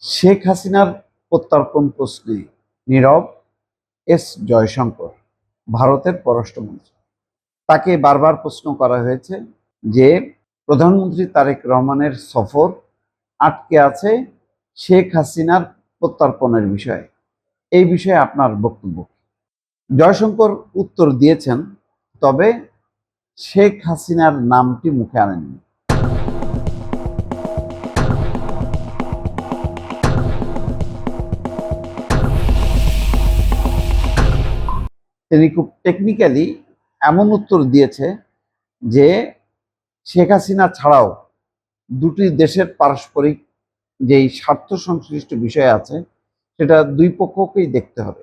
শেখ হাসিনার প্রত্যর্পণ প্রশ্নে নীরব এস জয়শঙ্কর, ভারতের পররাষ্ট্রমন্ত্রী। তাকে বারবার প্রশ্ন করা হয়েছে যে প্রধানমন্ত্রী তারেক রহমানের সফর আটকে আছে শেখ হাসিনার প্রত্যর্পণের বিষয়ে। এই বিষয়ে আপনার বক্তব্য? জয়শঙ্কর উত্তর দিয়েছেন, তবে শেখ হাসিনার নামটি মুখে আনেননি। তিনি খুব টেকনিক্যালি এমন উত্তর দিয়েছে যে শেখ হাসিনা ছাড়াও দুটি দেশের পারস্পরিক যেই স্বার্থ সংশ্লিষ্ট বিষয় আছে সেটা দুই পক্ষকেই দেখতে হবে।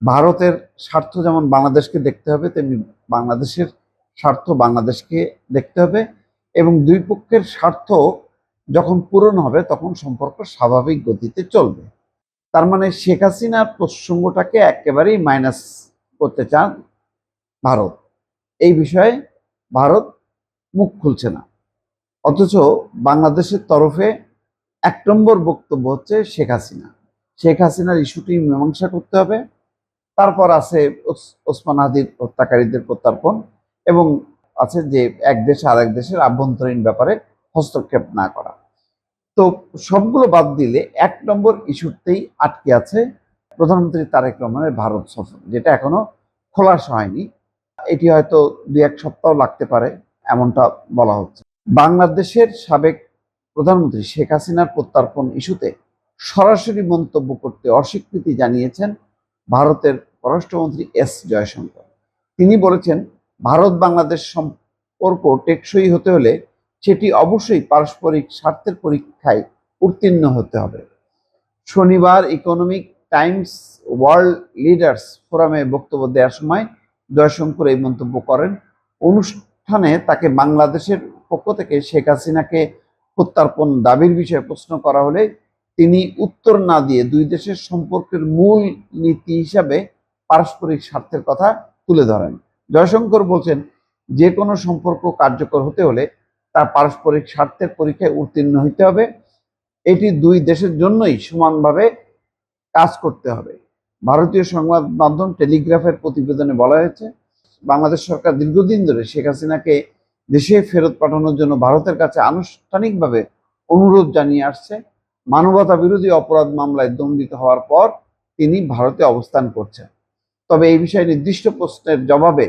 ভারতের স্বার্থ যেমন বাংলাদেশকে দেখতে হবে, তেমনি বাংলাদেশের স্বার্থ বাংলাদেশকে দেখতে হবে, এবং দুই পক্ষের স্বার্থ যখন পূরণ হবে তখন সম্পর্ক স্বাভাবিক গতিতে চলবে। তার মানে শেখ হাসিনার প্রসঙ্গটাকে একেবারেই মাইনাস করতে চান ভারত। এই বিষয়ে ভারত মুখ খুলছে না, অথচ বাংলাদেশের তরফে এক নম্বর বক্তব্য হচ্ছে শেখ হাসিনা। শেখ হাসিনার ইস্যুটি মীমাংসা করতে হবে। তারপর আছে ওসমান হাদির হত্যাকারীদের প্রত্যর্পণ, এবং আছে যে এক দেশ আরেক দেশের আভ্যন্তরীণ ব্যাপারে হস্তক্ষেপ না করা। তো সবগুলো বাদ দিলে এক নম্বর ইস্যুতেই আটকে আছে প্রধানমন্ত্রী তারেক রহমানের ভারত সফর, যেটা এখনো খোলাসা হয়নি। এটি হয়তো 2-1 সপ্তাহ লাগতে পারে, এমনটা বলা হচ্ছে। বাংলাদেশের সাবেক প্রধানমন্ত্রী শেখ হাসিনার প্রত্যর্পণ ইস্যুতে সরাসরি মন্তব্য করতে অস্বীকৃতি জানিয়েছেন ভারতের পররাষ্ট্রমন্ত্রী এস জয়শঙ্কর। তিনি বলেছেন, ভারত বাংলাদেশ সম্পর্ক টেকসই হতে হলে সেটি অবশ্যই পারস্পরিক স্বার্থের পরীক্ষায় উত্তীর্ণ হতে হবে। শনিবার ইকোনমিক টাইমস ওয়ার্ল্ড লিডার্স ফোরামে বক্তব্য দেওয়ার সময় জয়শঙ্কর এই মন্তব্য করেন। অনুষ্ঠানে তাকে বাংলাদেশের পক্ষ থেকে শেখ হাসিনাকে প্রত্যর্পণ দাবির বিষয়ে প্রশ্ন করা হলে তিনি উত্তর না দিয়ে দুই দেশের সম্পর্কের মূল নীতি হিসাবে পারস্পরিক স্বার্থের কথা তুলে ধরেন। জয়শঙ্কর বলছেন, যে কোনো সম্পর্ক কার্যকর হতে হলে তার পারস্পরিক স্বার্থের পরীক্ষায় উত্তীর্ণ হতে হবে। এটি দুই দেশের জন্যই সমানভাবে কাজ করতে হবে। ভারতীয় সংবাদ মাধ্যম টেলিগ্রাফের প্রতিবেদনে বলা হয়েছে, বাংলাদেশ সরকার দীর্ঘদিন ধরে শেখ হাসিনাকে দেশে ফেরত পাঠানোর জন্য ভারতের কাছে আনুষ্ঠানিকভাবে অনুরোধ জানিয়ে আসছে। মানবতা বিরোধী অপরাধ মামলায় দণ্ডিত হওয়ার পর তিনি ভারতে অবস্থান করছেন। তবে এই বিষয়ে নির্দিষ্ট প্রশ্নের জবাবে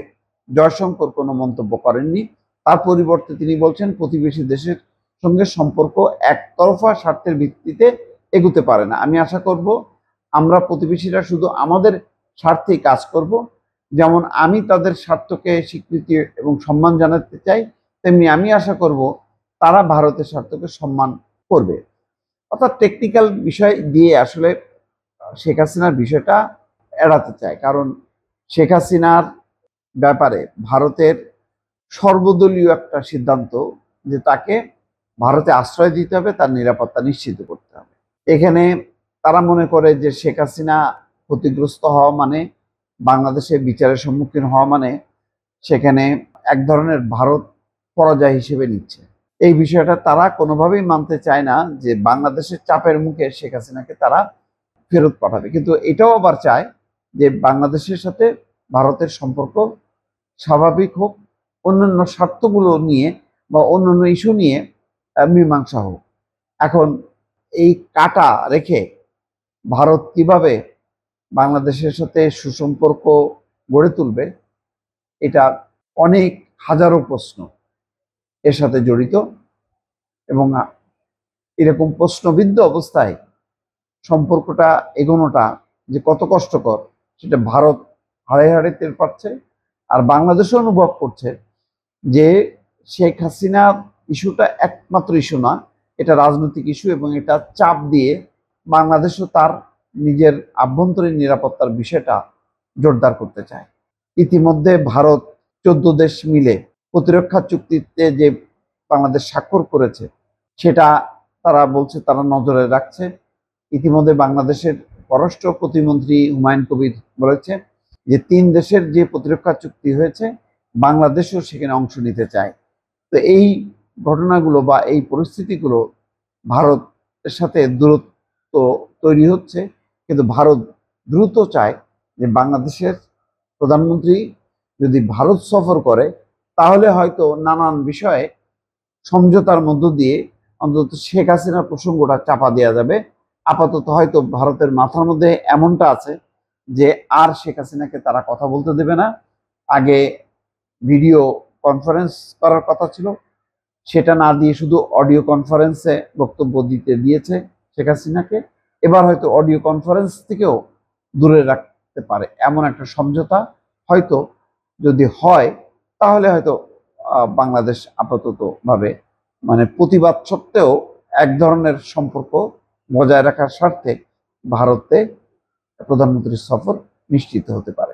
জয়শঙ্কর কোনো মন্তব্য করেননি। তার পরিবর্তে তিনি বলছেন, প্রতিবেশী দেশের সঙ্গে সম্পর্ক একতরফা স্বার্থের ভিত্তিতে এগুতে পারে না। আমি আশা করব আমরা প্রতিবেশীরা শুধু আমাদের স্বার্থেই কাজ করব। যেমন আমি তাদের স্বার্থকে স্বীকৃতি এবং সম্মান জানাতে চাই, তেমনি আমি আশা করব তারা ভারতের স্বার্থকে সম্মান করবে। অর্থাৎ টেকনিক্যাল বিষয় দিয়ে আসলে শেখ হাসিনার বিষয়টা এড়াতে চায়, কারণ শেখ হাসিনার ব্যাপারে ভারতের সর্বদলীয় একটা সিদ্ধান্ত যে তাকে ভারতে আশ্রয় দিতে হবে, তার নিরাপত্তা নিশ্চিত করতে হবে। এখানে তারা মনে করে যে শেখ হাসিনা ক্ষতিগ্রস্ত হওয়া মানে বাংলাদেশে বিচারের সম্মুখীন হওয়া মানে সেখানে এক ধরনের ভারত পরাজয় হিসেবে নিচ্ছে। এই বিষয়টা তারা কোনোভাবেই মানতে চায় না যে বাংলাদেশের চাপের মুখে শেখ হাসিনাকে তারা ফেরত পাঠাবে। কিন্তু এটাও আবার চায় যে বাংলাদেশের সাথে ভারতের সম্পর্ক স্বাভাবিক হোক, অন্যান্য স্বার্থগুলো নিয়ে বা অন্যান্য ইস্যু নিয়ে মীমাংসা হোক। এখন এই কাটা রেখে ভারত কিভাবে বাংলাদেশের সাথে সুসম্পর্ক গড়ে তুলবে, এটা অনেক হাজারো প্রশ্ন এর সাথে জড়িত, এবং এরকম প্রশ্নবিদ্ধ অবস্থায় সম্পর্কটা এগোনোটা যে কত কষ্টকর সেটা ভারত হাড়ে হাড়ে টের পাচ্ছে। আর বাংলাদেশও অনুভব করছে যে শেখ হাসিনা ইস্যুটা একমাত্র ইস্যু না, এটা রাজনৈতিক ইস্যু, এবং এটা চাপ দিয়ে বাংলাদেশও তার নিজের আভ্যন্তরীণ নিরাপত্তার বিষয়টা জোরদার করতে চায়। ইতিমধ্যে ভারত 14 দেশ মিলে প্রতিরক্ষা চুক্তিতে যে বাংলাদেশ স্বাক্ষর করেছে সেটা তারা বলছে তারা নজরে রাখছে। ইতিমধ্যে বাংলাদেশের পররাষ্ট্র প্রতিমন্ত্রী হুমায়ুন কবির বলেছে যে 3 দেশের যে প্রতিরক্ষা চুক্তি হয়েছে বাংলাদেশও সেখানে অংশ নিতে চায়। তো এই ঘটনাগুলো বা এই পরিস্থিতিগুলো ভারতের সাথে তৈরি হচ্ছে, কিন্তু ভারত দ্রুত চায় যে বাংলাদেশের প্রধানমন্ত্রী যদি ভারত সফর করে তাহলে হয়তো নানান বিষয়ে সমঝোতার মধ্য দিয়ে অন্তত শেখ হাসিনার প্রসঙ্গটা চাপা দেওয়া যাবে। আপাতত হয়তো ভারতের মাথার মধ্যে এমনটা আছে যে আর শেখ হাসিনাকে তারা কথা বলতে দেবে না। আগে ভিডিও কনফারেন্স করার কথা ছিল, সেটা না দিয়ে শুধু অডিও কনফারেন্সে বক্তব্য দিয়েছে শেখ হাসিনাকে। এবার হয়তো অডিও কনফারেন্স থেকেও দূরে রাখতে পারে এমন একটা সমঝোতা হয়তো যদি হয়, তাহলে হয়তো বাংলাদেশ আপাতত ভাবে মানে প্রতিবাদ সত্ত্বেও এক ধরনের সম্পর্ক বজায় রাখার স্বার্থে ভারতে প্রধানমন্ত্রীর সফর নিশ্চিত হতে পারে।